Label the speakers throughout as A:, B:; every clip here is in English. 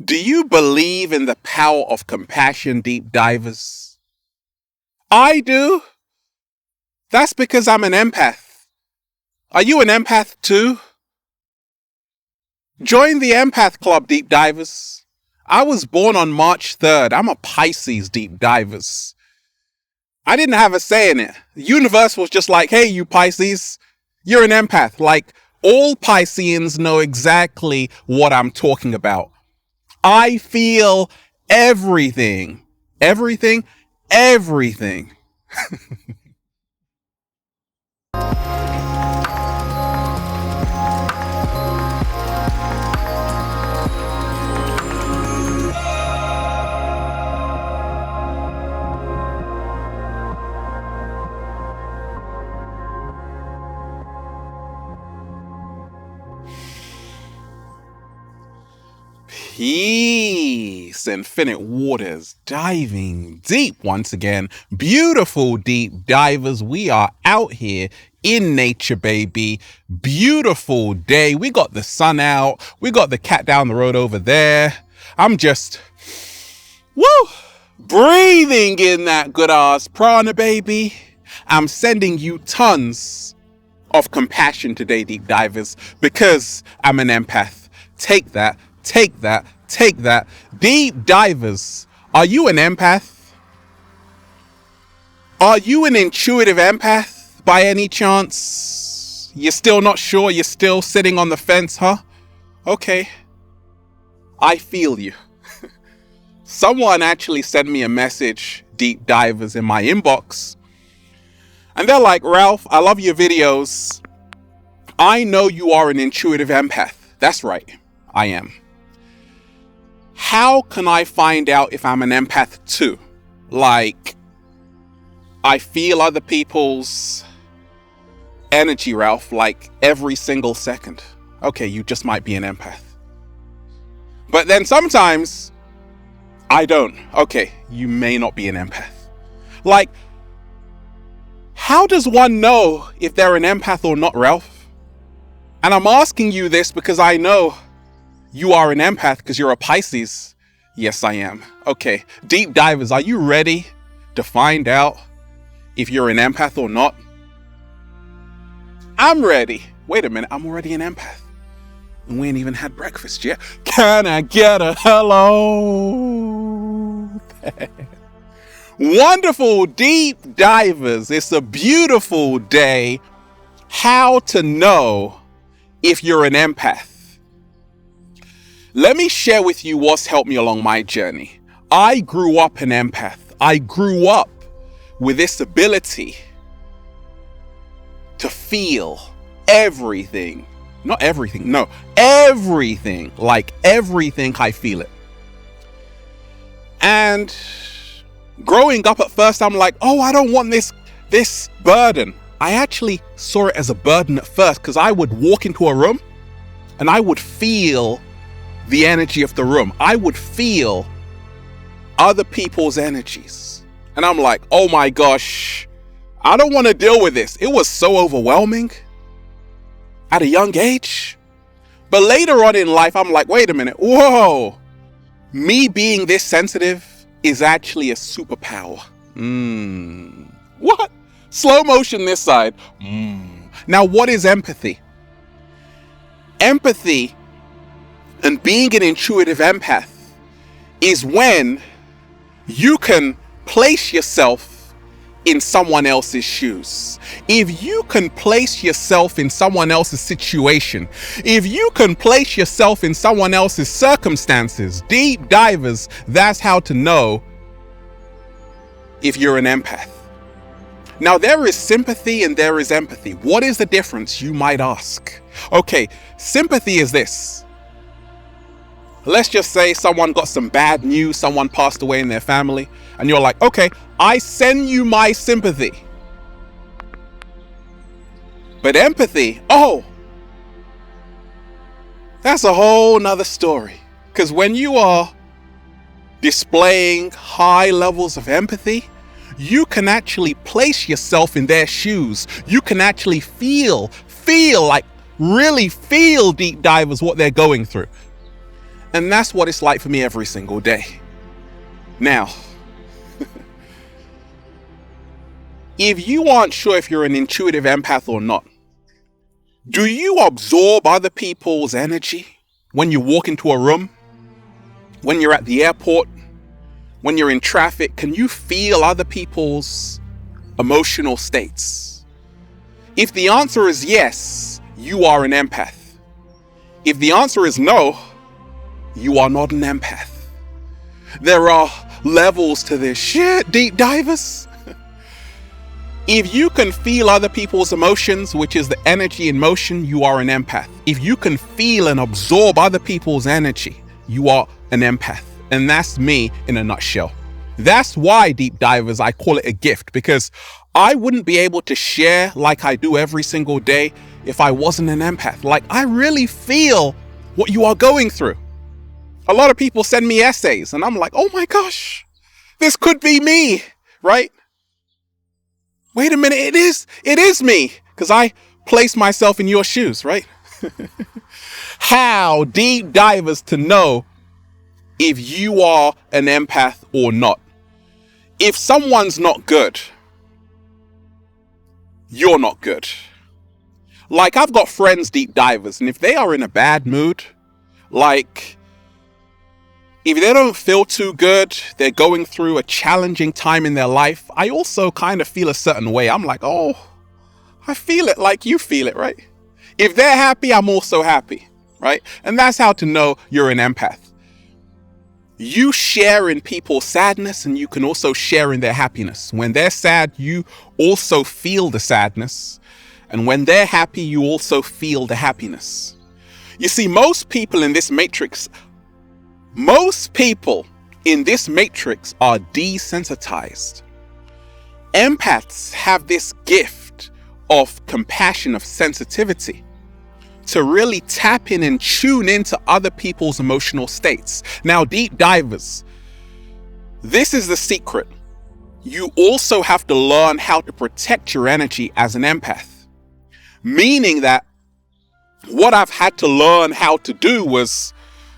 A: Do you believe in the power of compassion, deep divers? I do. That's because I'm an empath. Are you an empath too? Join the Empath Club, deep divers. I was born on March 3rd. I'm a Pisces, deep divers. I didn't have a say in it. The universe was just like, hey, you Pisces, you're an empath. Like, all Pisceans know exactly what I'm talking about. I feel everything. Everything. Everything. Peace, infinite waters, diving deep once again. Beautiful deep divers, we are out here in nature, baby. Beautiful day. We got the sun out. We got the cat down the road over there. I'm just, breathing in that good ass prana, baby. I'm sending you tons of compassion today, deep divers, because I'm an empath. Take that. Take that. Take that. Deep divers, are you an empath? Are you an intuitive empath by any chance? You're still not sure? You're still sitting on the fence, huh? Okay. I feel you. Someone actually sent me a message, deep divers, in my inbox. And they're like, Ralph, I love your videos. I know you are an intuitive empath. That's right. I am. How can I find out if I'm an empath too? Like, I feel other people's energy, Ralph, like every single second. Okay, you just might be an empath. But then sometimes I don't. Okay, you may not be an empath. Like, how does one know if they're an empath or not, Ralph? And I'm asking you this because I know you are an empath because you're a Pisces. Yes, I am. Okay, deep divers, are you ready to find out if you're an empath or not? I'm ready. Wait a minute, I'm already an empath. And we ain't even had breakfast yet. Can I get a hello? Wonderful deep divers. It's a beautiful day. How to know if you're an empath. Let me share with you what's helped me along my journey. I grew up an empath. I grew up with this ability to feel everything. Not everything, no, everything. Like everything, I feel it. And growing up at first, I'm like, oh, I don't want this burden. I actually saw it as a burden at first because I would walk into a room and I would feel the energy of the room. I would feel other people's energies. And I'm like, oh my gosh, I don't want to deal with this. It was so overwhelming at a young age. But later on in life, I'm like, wait a minute. Whoa, me being this sensitive is actually a superpower. What? Slow motion this side. Now, what is empathy? Empathy and being an intuitive empath is when you can place yourself in someone else's shoes. If you can place yourself in someone else's situation, if you can place yourself in someone else's circumstances, deep divers, that's how to know if you're an empath. Now, there is sympathy and there is empathy. What is the difference, you might ask? Okay, sympathy is this. Let's just say someone got some bad news, someone passed away in their family, and you're like, okay, I send you my sympathy. But empathy, oh, that's a whole nother story. Because when you are displaying high levels of empathy, you can actually place yourself in their shoes. You can actually feel, like really feel, deep divers, what they're going through. And that's what it's like for me every single day. Now, if you aren't sure if you're an intuitive empath or not, do you absorb other people's energy when you walk into a room? When you're at the airport? When you're in traffic? Can you feel other people's emotional states? If the answer is yes, you are an empath. If the answer is no, you are not an empath. There are levels to this shit, deep divers. If you can feel other people's emotions, which is the energy in motion, you are an empath. If you can feel and absorb other people's energy, you are an empath. And that's me in a nutshell. That's why, deep divers, I call it a gift, because I wouldn't be able to share like I do every single day if I wasn't an empath. Like, I really feel what you are going through. A lot of people send me essays and I'm like, oh my gosh, this could be me, right? Wait a minute, it is me, because I place myself in your shoes, right? How, deep divers, to know if you are an empath or not? If someone's not good, you're not good. Like, I've got friends, deep divers, and if they are in a bad mood, like, if they don't feel too good, they're going through a challenging time in their life, I also kind of feel a certain way. I'm like, oh, I feel it like you feel it, right? If they're happy, I'm also happy, right? And that's how to know you're an empath. You share in people's sadness, and you can also share in their happiness. When they're sad, you also feel the sadness. And when they're happy, you also feel the happiness. You see, most people in this matrix are desensitized. Empaths have this gift of compassion, of sensitivity, to really tap in and tune into other people's emotional states. Now, deep divers, this is the secret. You also have to learn how to protect your energy as an empath. Meaning that what I've had to learn how to do was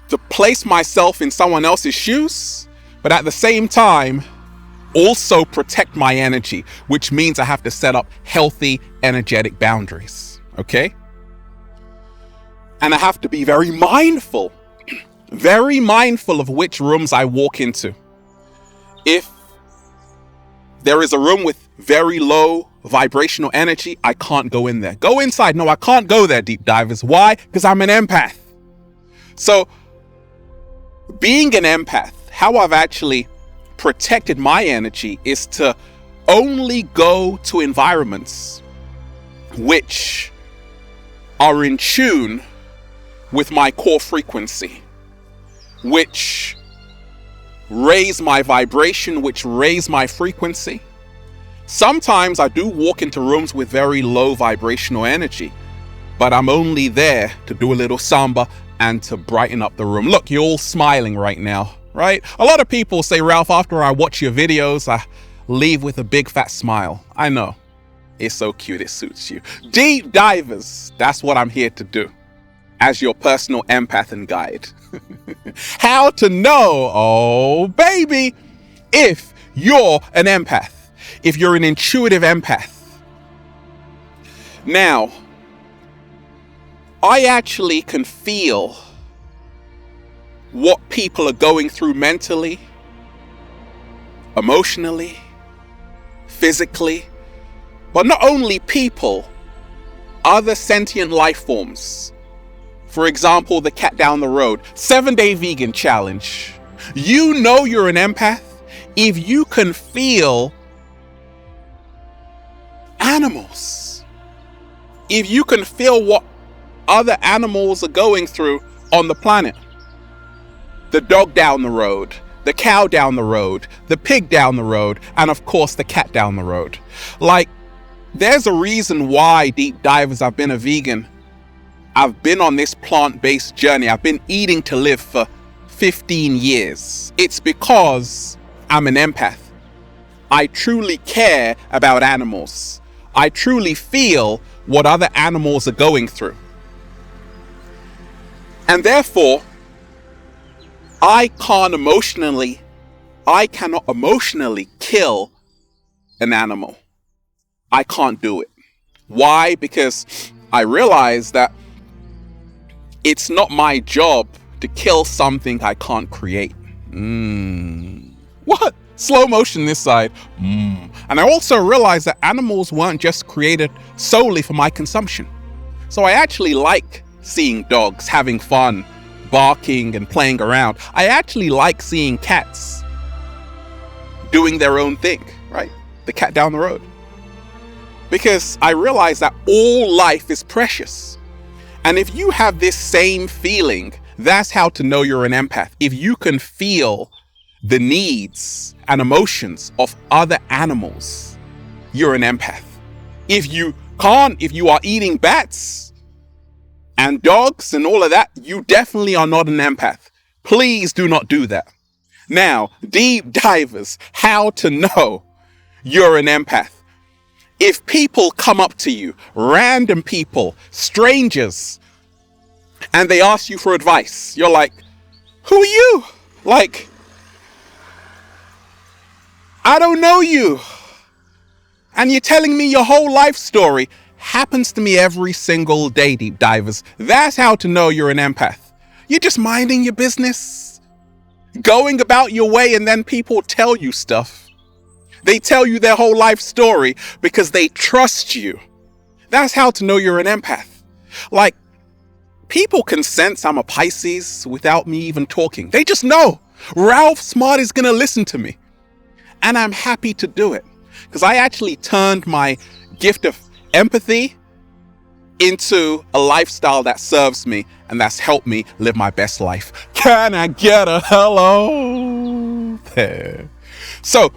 A: to place myself in someone else's shoes, but at the same time, also protect my energy, which means I have to set up healthy, energetic boundaries, okay? And I have to be very mindful of which rooms I walk into. If there is a room with very low vibrational energy, I can't go in there. Go inside. No, I can't go there, deep divers. Why? Because I'm an empath. So, being an empath, how I've actually protected my energy is to only go to environments which are in tune with my core frequency, which raise my vibration, which raise my frequency. Sometimes I do walk into rooms with very low vibrational energy, but I'm only there to do a little samba and to brighten up the room. Look, you're all smiling right now, right? A lot of people say, Ralph, after I watch your videos, I leave with a big fat smile. I know. It's so cute, it suits you. Deep divers, that's what I'm here to do as your personal empath and guide. How to know, oh baby, if you're an empath, if you're an intuitive empath. Now, I actually can feel what people are going through mentally, emotionally, physically, but not only people, other sentient life forms. For example, the cat down the road, 7-day vegan challenge. You know you're an empath if you can feel animals. If you can feel what other animals are going through on the planet. The dog down the road, the cow down the road, the pig down the road, and of course the cat down the road. Like, there's a reason why, deep divers, I've been a vegan. I've been on this plant-based journey. I've been eating to live for 15 years. It's because I'm an empath. I truly care about animals. I truly feel what other animals are going through. And therefore, I cannot emotionally kill an animal. I can't do it. Why? Because I realize that it's not my job to kill something I can't create. What? Slow motion this side. And I also realized that animals weren't just created solely for my consumption. So I actually like seeing dogs having fun, barking and playing around. I actually like seeing cats doing their own thing, right? The cat down the road. Because I realize that all life is precious. And if you have this same feeling, that's how to know you're an empath. If you can feel the needs and emotions of other animals, you're an empath. If you are eating bats and dogs and all of that, you definitely are not an empath. Please do not do that. Now, deep divers, how to know you're an empath. If people come up to you, random people, strangers, and they ask you for advice, you're like, who are you? Like, I don't know you. And you're telling me your whole life story. Happens to me every single day, deep divers. That's how to know you're an empath. You're just minding your business, going about your way, and then people tell you stuff. They tell you their whole life story because they trust you. That's how to know you're an empath. Like, people can sense I'm a Pisces without me even talking. They just know Ralph Smart is going to listen to me. And I'm happy to do it because I actually turned my gift of empathy into a lifestyle that serves me and that's helped me live my best life. Can I get a hello there? So,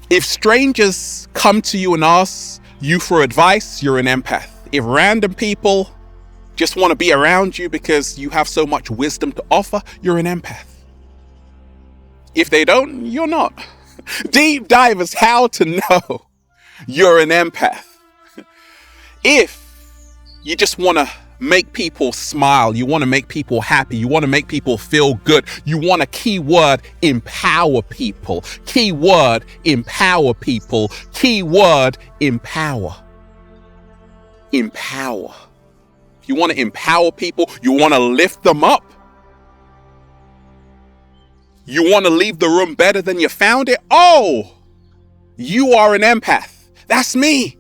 A: if strangers come to you and ask you for advice, you're an empath. If random people just want to be around you because you have so much wisdom to offer, you're an empath. If they don't, you're not. Deep divers, how to know you're an empath. If you just want to make people smile, you want to make people happy, you want to make people feel good, you want to keyword empower people, keyword empower people, keyword empower. Empower. You want to empower people, you want to lift them up. You want to leave the room better than you found it? Oh, you are an empath. That's me.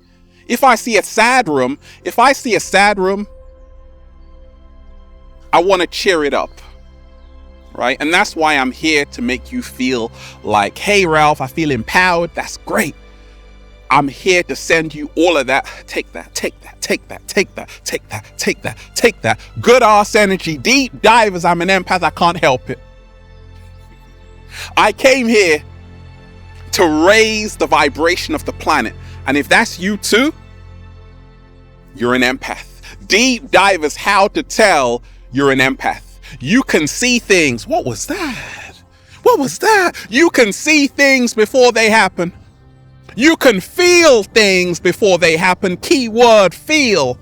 A: If I see a sad room, I want to cheer it up, right? And that's why I'm here to make you feel like, hey, Ralph, I feel empowered. That's great. I'm here to send you all of that. Take that, take that, take that, take that, take that, take that, take that. Good ass energy, deep divers. I'm an empath. I can't help it. I came here to raise the vibration of the planet. And if that's you too, you're an empath. Deep divers, how to tell you're an empath. You can see things. What was that? What was that? You can see things before they happen. You can feel things before they happen. Keyword feel.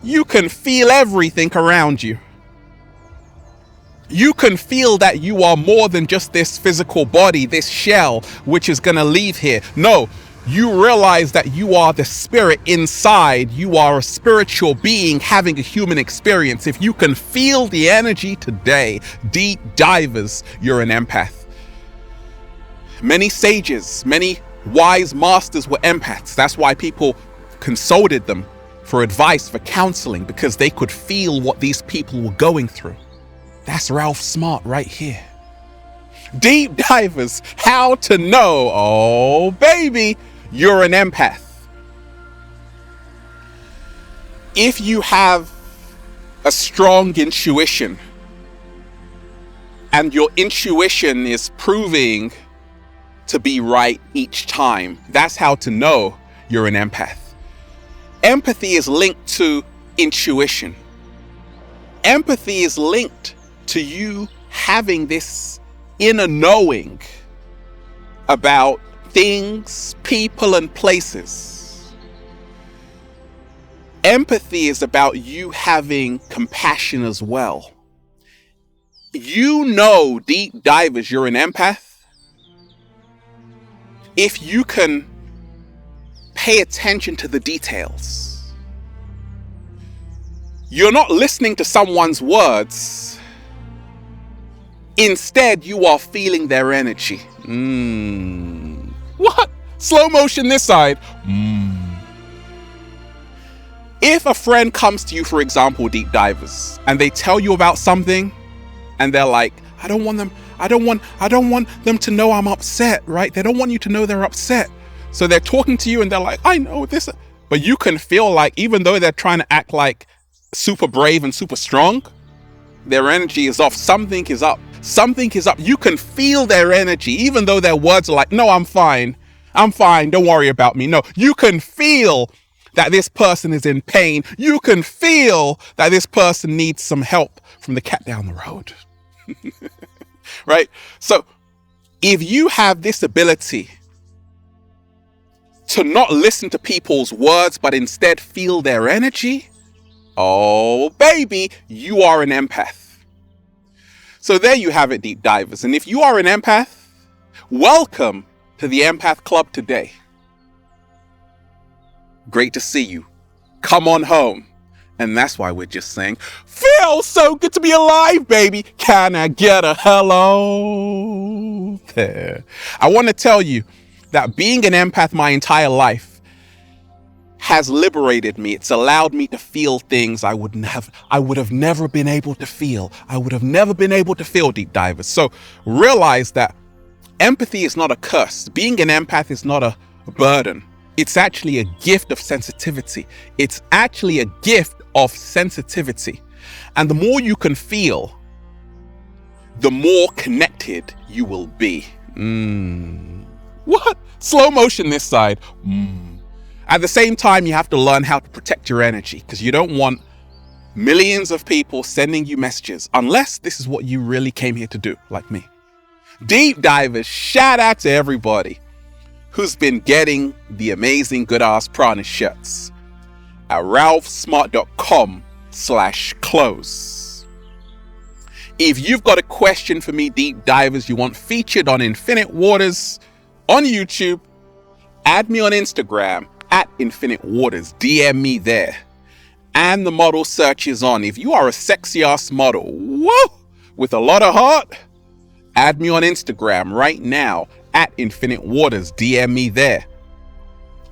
A: You can feel everything around you. You can feel that you are more than just this physical body, this shell, which is going to leave here. No, you realize that you are the spirit inside. You are a spiritual being having a human experience. If you can feel the energy today, deep divers, you're an empath. Many sages, many wise masters were empaths. That's why people consulted them for advice, for counseling, because they could feel what these people were going through. That's Ralph Smart right here. Deep divers, how to know, oh baby, you're an empath. If you have a strong intuition and your intuition is proving to be right each time, that's how to know you're an empath. Empathy is linked to intuition. Empathy is linked to you having this inner knowing about things, people, and places. Empathy is about you having compassion as well. You know, deep divers, you're an empath if you can pay attention to the details. You're not listening to someone's words. Instead, you are feeling their energy. What? Slow motion this side. If a friend comes to you, for example, deep divers, and they tell you about something, and they're like, I don't want them to know I'm upset, right? They don't want you to know they're upset. So they're talking to you and they're like, I know this. But you can feel like, even though they're trying to act like super brave and super strong, their energy is off. Something is up. Something is up. You can feel their energy, even though their words are like, no, I'm fine. I'm fine. Don't worry about me. No, you can feel that this person is in pain. You can feel that this person needs some help from the cat down the road. Right? So if you have this ability to not listen to people's words, but instead feel their energy, oh baby, you are an empath. So there you have it, deep divers. And if you are an empath, welcome to the Empath Club today. Great to see you. Come on home. And that's why we're just saying, feels so good to be alive, baby. Can I get a hello there? I want to tell you that being an empath my entire life has liberated me. It's allowed me to feel things I would have never been able to feel. I would have never been able to feel, deep divers. So realize that empathy is not a curse. Being an empath is not a burden. It's actually a gift of sensitivity. It's actually a gift of sensitivity. And the more you can feel, the more connected you will be. What? Slow motion this side. At the same time, you have to learn how to protect your energy, because you don't want millions of people sending you messages, unless this is what you really came here to do, like me. Deep divers, shout out to everybody who's been getting the amazing Good Ass Prana shirts at ralphsmart.com/close. If you've got a question for me, deep divers, you want featured on Infinite Waters on YouTube, add me on Instagram at Infinite Waters. DM me there. And the model search is on. If you are a sexy ass model, with a lot of heart, add me on Instagram right now at Infinite Waters. DM me there.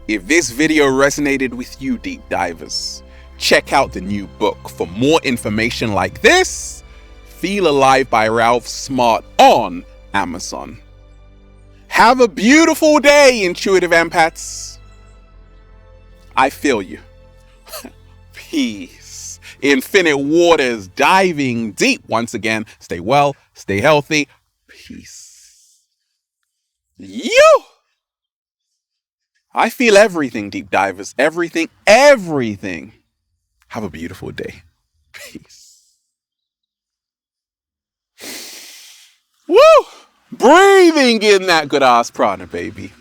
A: If this video resonated with you, deep divers, check out the new book. For more information like this, Feel Alive by Ralph Smart on Amazon. Have a beautiful day, intuitive empaths. I feel you. Peace. Infinite Waters, diving deep once again. Stay well, stay healthy. Peace. I feel everything, deep divers. Everything. Have a beautiful day. Peace. Woo! Breathing in that good ass prana, baby.